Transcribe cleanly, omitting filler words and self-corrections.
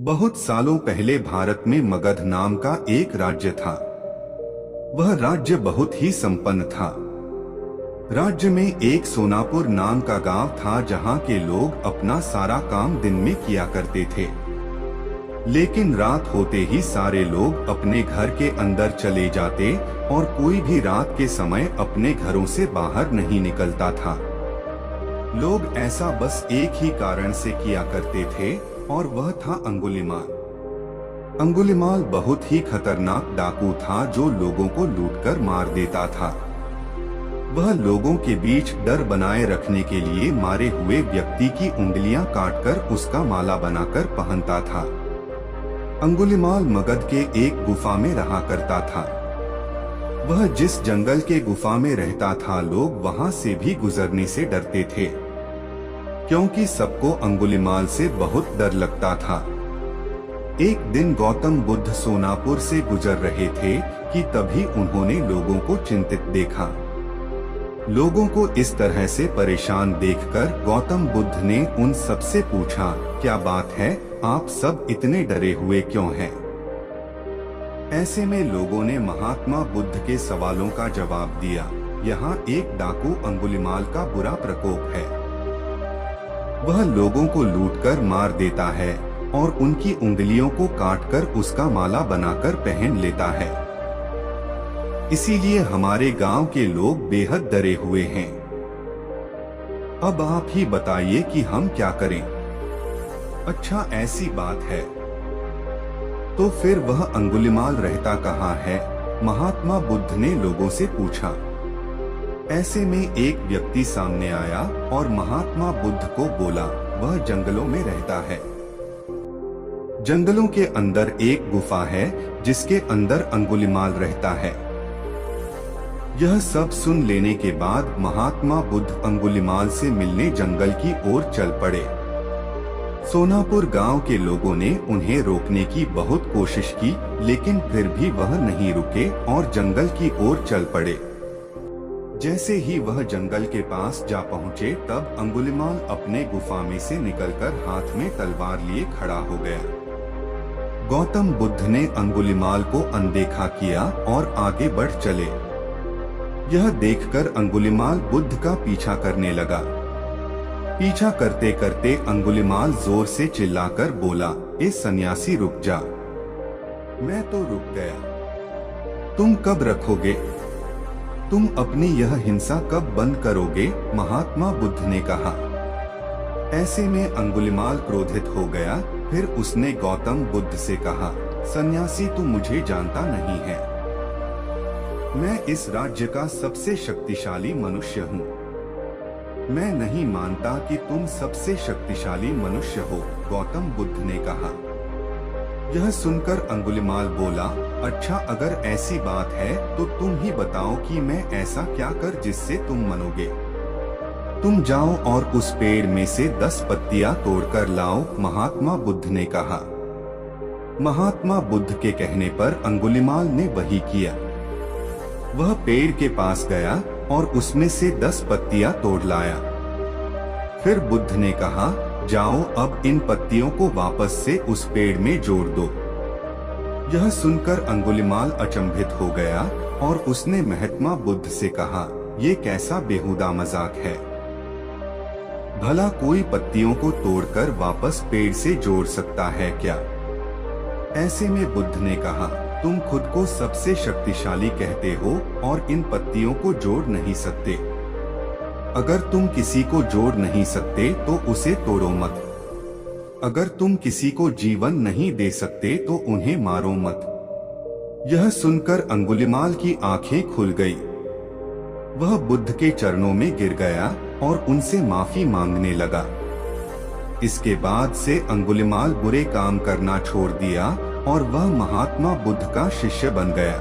बहुत सालों पहले भारत में मगध नाम का एक राज्य था। वह राज्य बहुत ही संपन्न था। राज्य में एक सोनापुर नाम का गांव था जहां के लोग अपना सारा काम दिन में किया करते थे, लेकिन रात होते ही सारे लोग अपने घर के अंदर चले जाते और कोई भी रात के समय अपने घरों से बाहर नहीं निकलता था। लोग ऐसा बस एक ही कारण से किया करते थे और वह था अंगुलिमाल। अंगुलिमाल बहुत ही खतरनाक डाकू था जो लोगों को लूटकर मार देता था। वह लोगों के बीच डर बनाए रखने के लिए मारे हुए व्यक्ति की उंगलियां काटकर उसका माला बनाकर पहनता था। अंगुलिमाल मगध के एक गुफा में रहा करता था। वह जिस जंगल के गुफा में रहता था लोग वहां से भी गुजरने से डरते थे, क्योंकि सबको अंगुलिमाल से बहुत डर लगता था। एक दिन गौतम बुद्ध सोनापुर से गुजर रहे थे कि तभी उन्होंने लोगों को चिंतित देखा। लोगों को इस तरह से परेशान देखकर गौतम बुद्ध ने उन सबसे पूछा, क्या बात है, आप सब इतने डरे हुए क्यों हैं? ऐसे में लोगों ने महात्मा बुद्ध के सवालों का जवाब दिया, यहाँ एक डाकू अंगुलिमाल का बुरा प्रकोप है। वह लोगों को लूटकर मार देता है और उनकी उंगलियों को काटकर उसका माला बनाकर पहन लेता है। इसीलिए हमारे गांव के लोग बेहद डरे हुए हैं। अब आप ही बताइए कि हम क्या करें? अच्छा, ऐसी बात है। तो फिर वह अंगुलिमाल रहता कहाँ है? महात्मा बुद्ध ने लोगों से पूछा। ऐसे में एक व्यक्ति सामने आया और महात्मा बुद्ध को बोला, वह जंगलों में रहता है। जंगलों के अंदर एक गुफा है जिसके अंदर अंगुलिमाल रहता है। यह सब सुन लेने के बाद महात्मा बुद्ध अंगुलिमाल से मिलने जंगल की ओर चल पड़े। सोनापुर गांव के लोगों ने उन्हें रोकने की बहुत कोशिश की, लेकिन फिर भी वह नहीं रुके और जंगल की ओर चल पड़े। जैसे ही वह जंगल के पास जा पहुँचे तब अंगुलिमाल अपने गुफा में से निकलकर हाथ में तलवार लिए खड़ा हो गया। गौतम बुद्ध ने अंगुलिमाल को अनदेखा किया और आगे बढ़ चले। यह देखकर अंगुलिमाल बुद्ध का पीछा करने लगा। पीछा करते करते अंगुलिमाल जोर से चिल्लाकर बोला, ए सन्यासी, रुक जा। मैं तो रुक गया, तुम कब रखोगे? तुम अपनी यह हिंसा कब बंद करोगे? महात्मा बुद्ध ने कहा। ऐसे में अंगुलिमाल क्रोधित हो गया। फिर उसने गौतम बुद्ध से कहा, सन्यासी, तू मुझे जानता नहीं है। मैं इस राज्य का सबसे शक्तिशाली मनुष्य हूँ। मैं नहीं मानता कि तुम सबसे शक्तिशाली मनुष्य हो, गौतम बुद्ध ने कहा। यह सुनकर अंगुलिमाल बोला, अच्छा, अगर ऐसी बात है तो तुम ही बताओ कि मैं ऐसा क्या कर जिससे तुम मनोगे। तुम जाओ और उस पेड़ में से 10 पत्तियां तोड़कर लाओ, महात्मा बुद्ध ने कहा। महात्मा बुद्ध के कहने पर अंगुलिमाल ने वही किया। वह पेड़ के पास गया और उसमें से 10 पत्तियां तोड़ लाया। फिर बुद्ध ने कहा, जाओ, अब इन पत्तियों को वापस से उस पेड़ में जोड़ दो। यह सुनकर अंगुलिमाल अचंभित हो गया और उसने महात्मा बुद्ध से कहा, ये कैसा बेहुदा मजाक है? भला कोई पत्तियों को तोड़कर वापस पेड़ से जोड़ सकता है क्या? ऐसे में बुद्ध ने कहा, तुम खुद को सबसे शक्तिशाली कहते हो और इन पत्तियों को जोड़ नहीं सकते। अगर तुम किसी को जोड़ नहीं सकते तो उसे तोड़ो मत। अगर तुम किसी को जीवन नहीं दे सकते तो उन्हें मारो मत। यह सुनकर अंगुलिमाल की आंखें खुल गई। वह बुद्ध के चरणों में गिर गया और उनसे माफी मांगने लगा। इसके बाद से अंगुलिमाल बुरे काम करना छोड़ दिया और वह महात्मा बुद्ध का शिष्य बन गया।